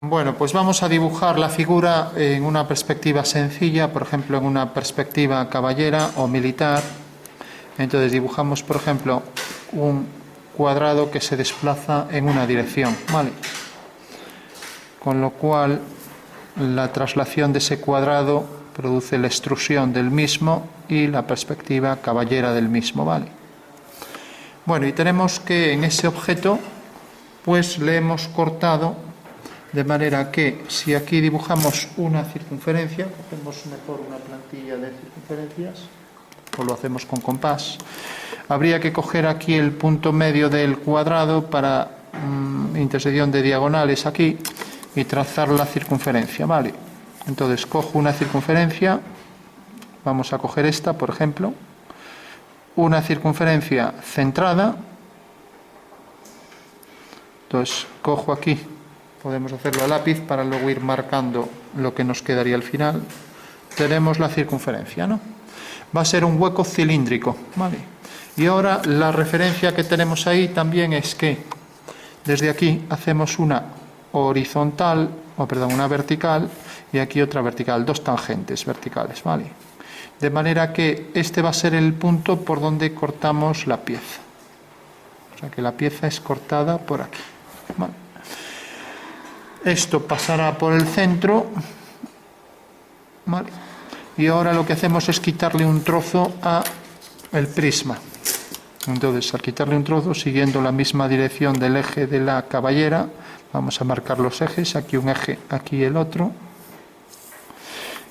Bueno, pues vamos a dibujar la figura en una perspectiva sencilla, por ejemplo, en una perspectiva caballera o militar. Entonces dibujamos, por ejemplo, un cuadrado que se desplaza en una dirección, ¿vale? Con lo cual, la traslación de ese cuadrado produce la extrusión del mismo y la perspectiva caballera del mismo, ¿vale? Bueno, y tenemos que en ese objeto, pues le hemos cortado de manera que si aquí dibujamos una circunferencia, cogemos mejor una plantilla de circunferencias, o lo hacemos con compás, habría que coger aquí el punto medio del cuadrado para intersección de diagonales aquí y trazar la circunferencia, ¿vale? Entonces cojo una circunferencia, vamos a coger esta, por ejemplo, una circunferencia centrada, entonces cojo aquí. Podemos hacerlo a lápiz para luego ir marcando lo que nos quedaría al final. Tenemos la circunferencia, ¿no? Va a ser un hueco cilíndrico, ¿vale? Y ahora la referencia que tenemos ahí también es que desde aquí hacemos una horizontal, una vertical, y aquí otra vertical, dos tangentes verticales, ¿vale? De manera que este va a ser el punto por donde cortamos la pieza. O sea que la pieza es cortada por aquí, ¿vale? Esto pasará por el centro, ¿vale? Y ahora lo que hacemos es quitarle un trozo al prisma. Entonces, al quitarle un trozo, siguiendo la misma dirección del eje de la caballera, vamos a marcar los ejes, aquí un eje, aquí el otro,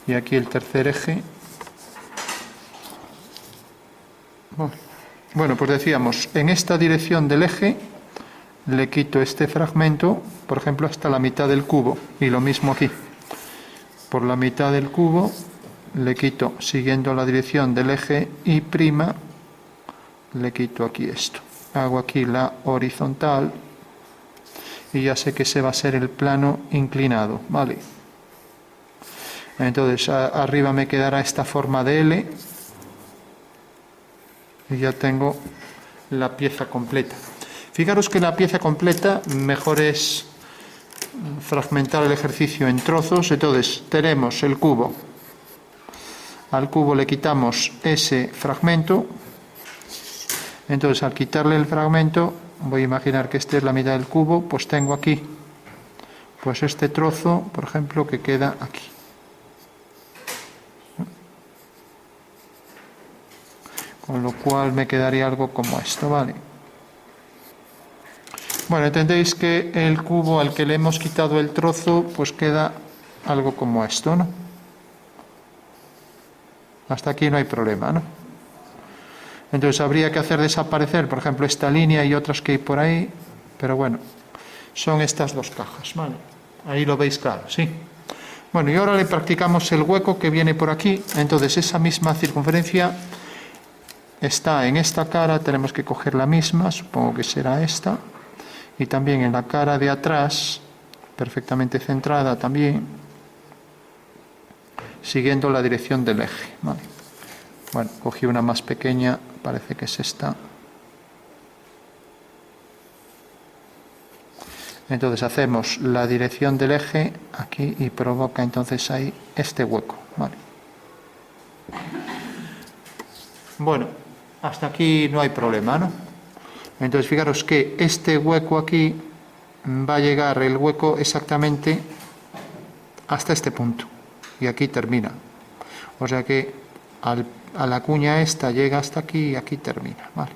y aquí el tercer eje. Bueno, pues decíamos, en esta dirección del eje, le quito este fragmento, por ejemplo, hasta la mitad del cubo, y lo mismo aquí. Por la mitad del cubo le quito, siguiendo la dirección del eje Y', le quito aquí esto. Hago aquí la horizontal y ya sé que ese va a ser el plano inclinado, ¿vale? Entonces, arriba me quedará esta forma de L y ya tengo la pieza completa. Fijaros que la pieza completa mejor es fragmentar el ejercicio en trozos. Entonces tenemos el cubo, al cubo le quitamos ese fragmento, entonces al quitarle el fragmento, voy a imaginar que esta es la mitad del cubo, pues tengo aquí pues este trozo, por ejemplo, que queda aquí. Con lo cual me quedaría algo como esto, ¿vale? Bueno, entendéis que el cubo al que le hemos quitado el trozo, pues queda algo como esto, ¿no? Hasta aquí no hay problema, ¿no? Entonces habría que hacer desaparecer, por ejemplo, esta línea y otras que hay por ahí, pero bueno, son estas dos cajas, ¿vale? Ahí lo veis claro, ¿sí? Bueno, y ahora le practicamos el hueco que viene por aquí. Entonces esa misma circunferencia está en esta cara, tenemos que coger la misma, supongo que será esta. Y también en la cara de atrás, perfectamente centrada también, siguiendo la dirección del eje, ¿vale? Bueno, cogí una más pequeña, parece que es esta. Entonces hacemos la dirección del eje aquí y provoca entonces ahí este hueco, ¿vale? Bueno, hasta aquí no hay problema, ¿no? Entonces fijaros que este hueco aquí va a llegar el hueco exactamente hasta este punto y aquí termina. O sea que a la cuña esta llega hasta aquí y aquí termina, ¿vale?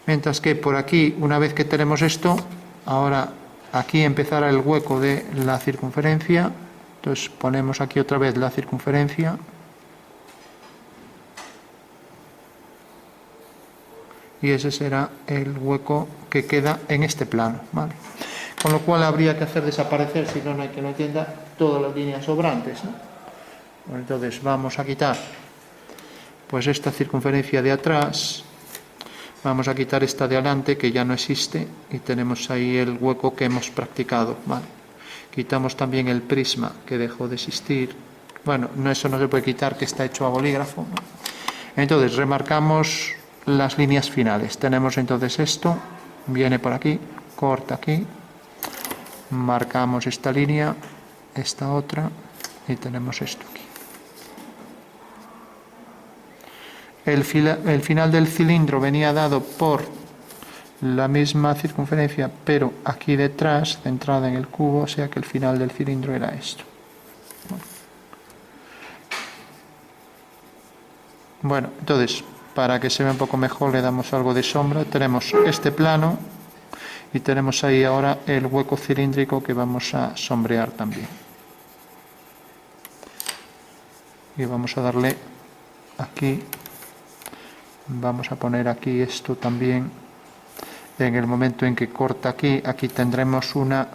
Mientras que por aquí, una vez que tenemos esto, ahora aquí empezará el hueco de la circunferencia. Entonces ponemos aquí otra vez la circunferencia. Y ese será el hueco que queda en este plano, ¿vale? Con lo cual habría que hacer desaparecer, si no, no hay que lo entienda, todas las líneas sobrantes, ¿no? Bueno, entonces vamos a quitar pues esta circunferencia de atrás, vamos a quitar esta de adelante que ya no existe y tenemos ahí el hueco que hemos practicado, ¿vale? Quitamos también el prisma que dejó de existir. Bueno, eso no se puede quitar, que está hecho a bolígrafo, ¿no? Entonces remarcamos las líneas finales. Tenemos entonces esto, viene por aquí, corta aquí, marcamos esta línea, esta otra, y tenemos esto aquí. El final del cilindro venía dado por la misma circunferencia, pero aquí detrás, centrada en el cubo, o sea que el final del cilindro era esto. Bueno, entonces, para que se vea un poco mejor, le damos algo de sombra. Tenemos este plano y tenemos ahí ahora el hueco cilíndrico que vamos a sombrear también. Y vamos a darle aquí, vamos a poner aquí esto también. En el momento en que corta aquí, aquí tendremos una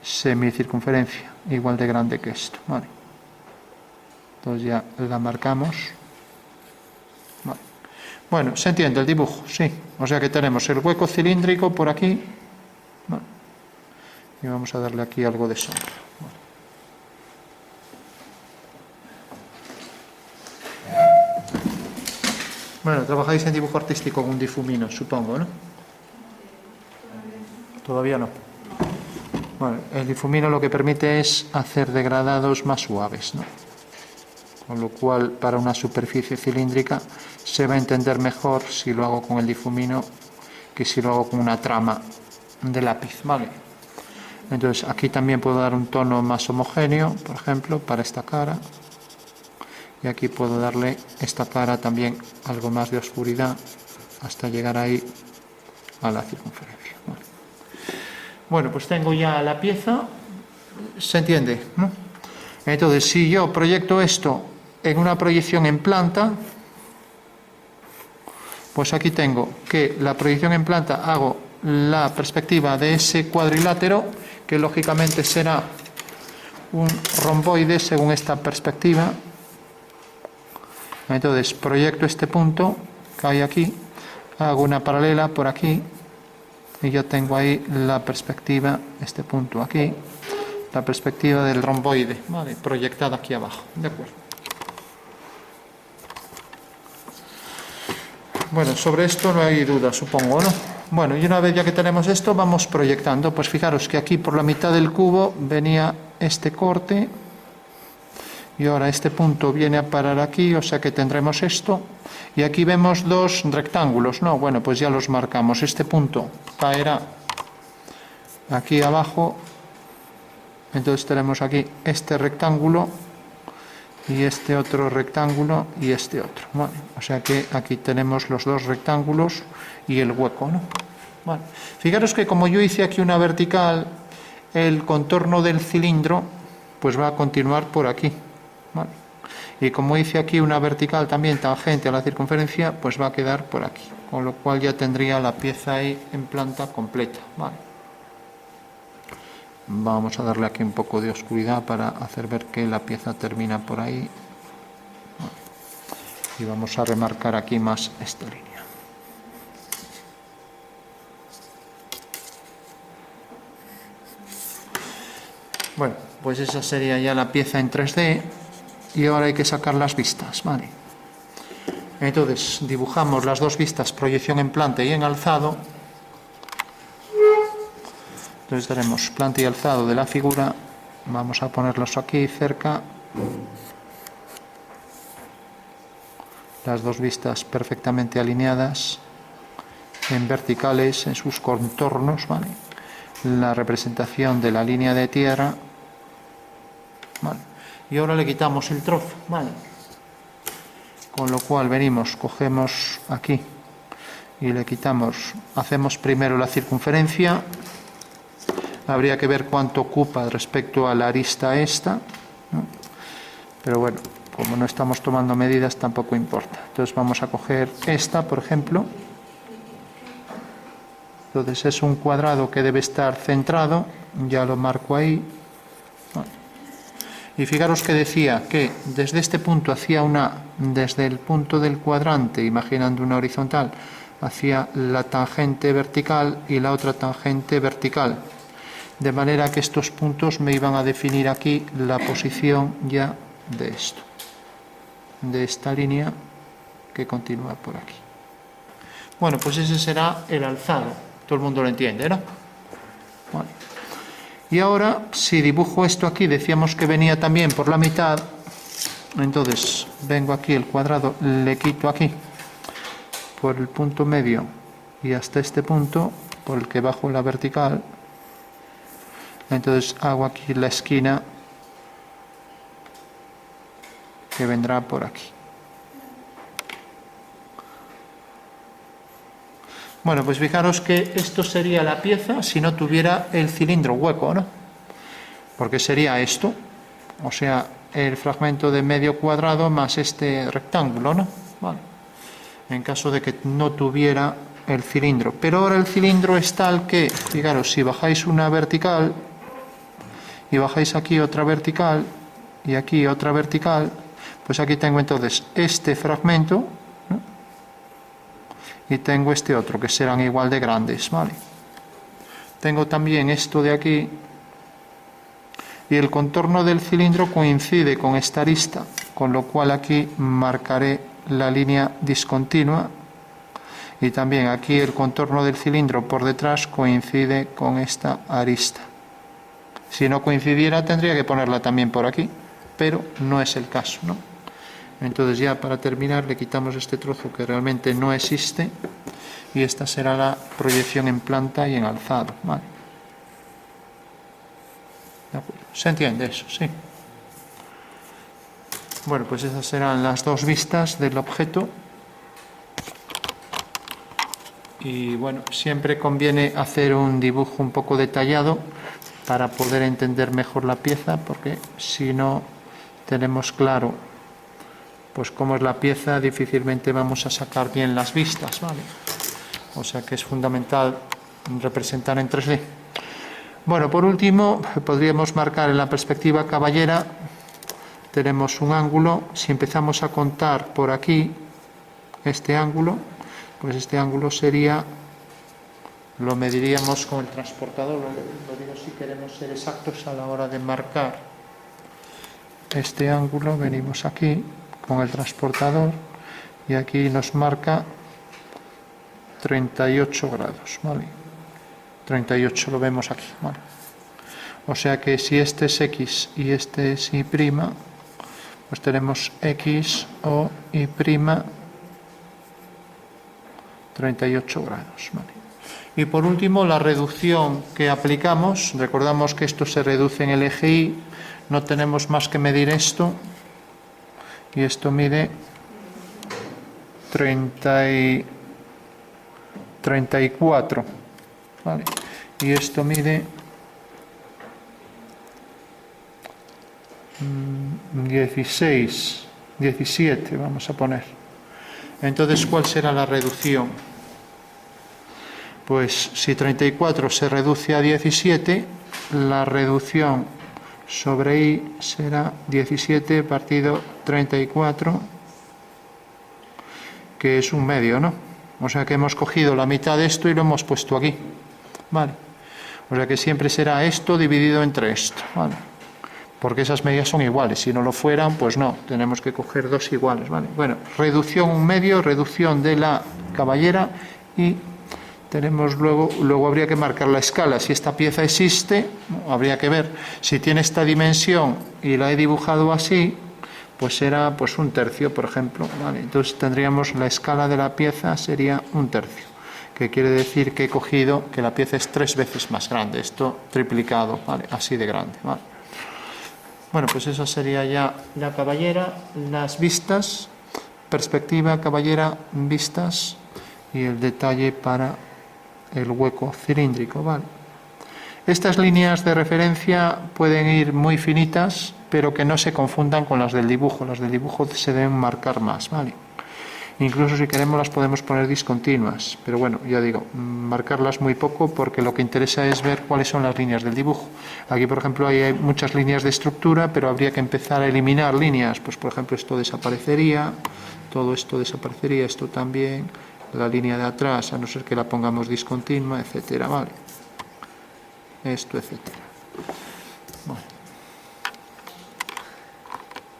semicircunferencia igual de grande que esto. Vale. Entonces ya la marcamos. Vale. Bueno, se entiende el dibujo, sí. O sea que tenemos el hueco cilíndrico por aquí. Vale. Y vamos a darle aquí algo de sombra. Vale. Bueno, trabajáis en dibujo artístico con un difumino, supongo, ¿no? Todavía no. Bueno, el difumino lo que permite es hacer degradados más suaves, ¿no? Con lo cual, para una superficie cilíndrica se va a entender mejor si lo hago con el difumino que si lo hago con una trama de lápiz, ¿vale? Entonces, aquí también puedo dar un tono más homogéneo, por ejemplo, para esta cara. Y aquí puedo darle esta cara también algo más de oscuridad hasta llegar ahí a la circunferencia, ¿vale? Bueno, pues tengo ya la pieza, ¿se entiende, no? Entonces, si yo proyecto esto en una proyección en planta, pues aquí tengo que la proyección en planta hago la perspectiva de ese cuadrilátero, que lógicamente será un romboide según esta perspectiva. Entonces, proyecto este punto que hay aquí, hago una paralela por aquí, y yo tengo ahí la perspectiva, este punto aquí, la perspectiva del romboide, ¿vale? Proyectada aquí abajo, ¿de acuerdo? Bueno, sobre esto no hay duda, supongo, ¿no? Bueno, y una vez ya que tenemos esto, vamos proyectando. Pues fijaros que aquí por la mitad del cubo venía este corte, y ahora este punto viene a parar aquí, o sea que tendremos esto. Y aquí vemos dos rectángulos, ¿no? Bueno, pues ya los marcamos. Este punto caerá aquí abajo. Entonces tenemos aquí este rectángulo y este otro rectángulo y este otro, ¿vale? O sea que aquí tenemos los dos rectángulos y el hueco, ¿no? Vale. Fijaros que como yo hice aquí una vertical, el contorno del cilindro pues va a continuar por aquí, ¿vale? Y como hice aquí una vertical también tangente a la circunferencia, pues va a quedar por aquí, con lo cual ya tendría la pieza ahí en planta completa, ¿vale? Vamos a darle aquí un poco de oscuridad para hacer ver que la pieza termina por ahí, ¿vale? Y vamos a remarcar aquí más esta línea. Bueno, pues esa sería ya la pieza en 3D. Y ahora hay que sacar las vistas, ¿vale? Entonces, dibujamos las dos vistas, proyección en planta y en alzado. Entonces tenemos planta y alzado de la figura. Vamos a ponerlos aquí cerca. Las dos vistas perfectamente alineadas, en verticales, en sus contornos, ¿vale? La representación de la línea de tierra, ¿vale? Y ahora le quitamos el trozo, ¿vale? Con lo cual venimos, cogemos aquí y le quitamos, hacemos primero la circunferencia. Habría que ver cuánto ocupa respecto a la arista esta, ¿no? Pero bueno, como no estamos tomando medidas tampoco importa. Entonces vamos a coger esta, por ejemplo. Entonces es un cuadrado que debe estar centrado, ya lo marco ahí. Y fijaros que decía que desde este punto hacia desde el punto del cuadrante, imaginando una horizontal, hacia la tangente vertical y la otra tangente vertical. De manera que estos puntos me iban a definir aquí la posición ya de esto, de esta línea que continúa por aquí. Bueno, pues ese será el alzado. Todo el mundo lo entiende, ¿no? Bueno. Y ahora, si dibujo esto aquí, decíamos que venía también por la mitad, entonces vengo aquí, el cuadrado le quito aquí, por el punto medio y hasta este punto, por el que bajo la vertical, entonces hago aquí la esquina que vendrá por aquí. Bueno, pues fijaros que esto sería la pieza si no tuviera el cilindro hueco, ¿no? Porque sería esto, o sea, el fragmento de medio cuadrado más este rectángulo, ¿no? Vale. En caso de que no tuviera el cilindro. Pero ahora el cilindro es tal que, fijaros, si bajáis una vertical y bajáis aquí otra vertical y aquí otra vertical, pues aquí tengo entonces este fragmento, ¿no? Y tengo este otro, que serán igual de grandes, ¿vale? Tengo también esto de aquí, y el contorno del cilindro coincide con esta arista, con lo cual aquí marcaré la línea discontinua, y también aquí el contorno del cilindro por detrás coincide con esta arista. Si no coincidiera tendría que ponerla también por aquí, pero no es el caso, ¿no? Entonces ya para terminar le quitamos este trozo que realmente no existe y esta será la proyección en planta y en alzado, ¿vale? ¿De acuerdo? ¿Se entiende eso? Sí. Bueno, pues esas serán las dos vistas del objeto. Y bueno, siempre conviene hacer un dibujo un poco detallado para poder entender mejor la pieza, porque si no tenemos claro pues cómo es la pieza, difícilmente vamos a sacar bien las vistas, ¿vale? O sea que es fundamental representar en 3D. Bueno, por último, podríamos marcar en la perspectiva caballera, tenemos un ángulo, si empezamos a contar por aquí este ángulo, pues este ángulo sería, lo mediríamos con el transportador, lo digo si queremos ser exactos a la hora de marcar este ángulo, venimos aquí con el transportador y aquí nos marca 38 grados, ¿vale? 38 lo vemos aquí, ¿vale? O sea que si este es X y este es Y', pues tenemos X o Y', 38 grados, ¿vale? Y por último, la reducción que aplicamos, recordamos que esto se reduce en el eje Y, no tenemos más que medir esto, y esto mide 34, ¿vale? Y esto mide 17, vamos a poner. Entonces, ¿cuál será la reducción? Pues si 34 se reduce a 17, la reducción sobre Y será 17 partido 34, que es un medio, ¿no? O sea que hemos cogido la mitad de esto y lo hemos puesto aquí, ¿vale? O sea que siempre será esto dividido entre esto, ¿vale? Porque esas medidas son iguales, si no lo fueran, pues no, tenemos que coger dos iguales, ¿vale? Bueno, reducción un medio, reducción de la caballera y tenemos luego habría que marcar la escala. Si esta pieza existe, habría que ver si tiene esta dimensión y la he dibujado así, pues será pues un tercio, por ejemplo, ¿vale? Entonces tendríamos la escala de la pieza sería un tercio, que quiere decir que he cogido que la pieza es 3 veces más grande, esto triplicado, ¿vale? Así de grande, ¿vale? Bueno, pues esa sería ya la caballera, las vistas, perspectiva, caballera, vistas y el detalle para el hueco cilíndrico, ¿vale? Estas líneas de referencia pueden ir muy finitas, pero que no se confundan con las del dibujo. Las del dibujo se deben marcar más, ¿vale? Incluso si queremos las podemos poner discontinuas, pero bueno, ya digo, marcarlas muy poco porque lo que interesa es ver cuáles son las líneas del dibujo. Aquí, por ejemplo, hay muchas líneas de estructura, pero habría que empezar a eliminar líneas. Pues, por ejemplo, esto desaparecería, todo esto desaparecería, esto también, la línea de atrás, a no ser que la pongamos discontinua, etcétera, ¿vale? Esto, etcétera.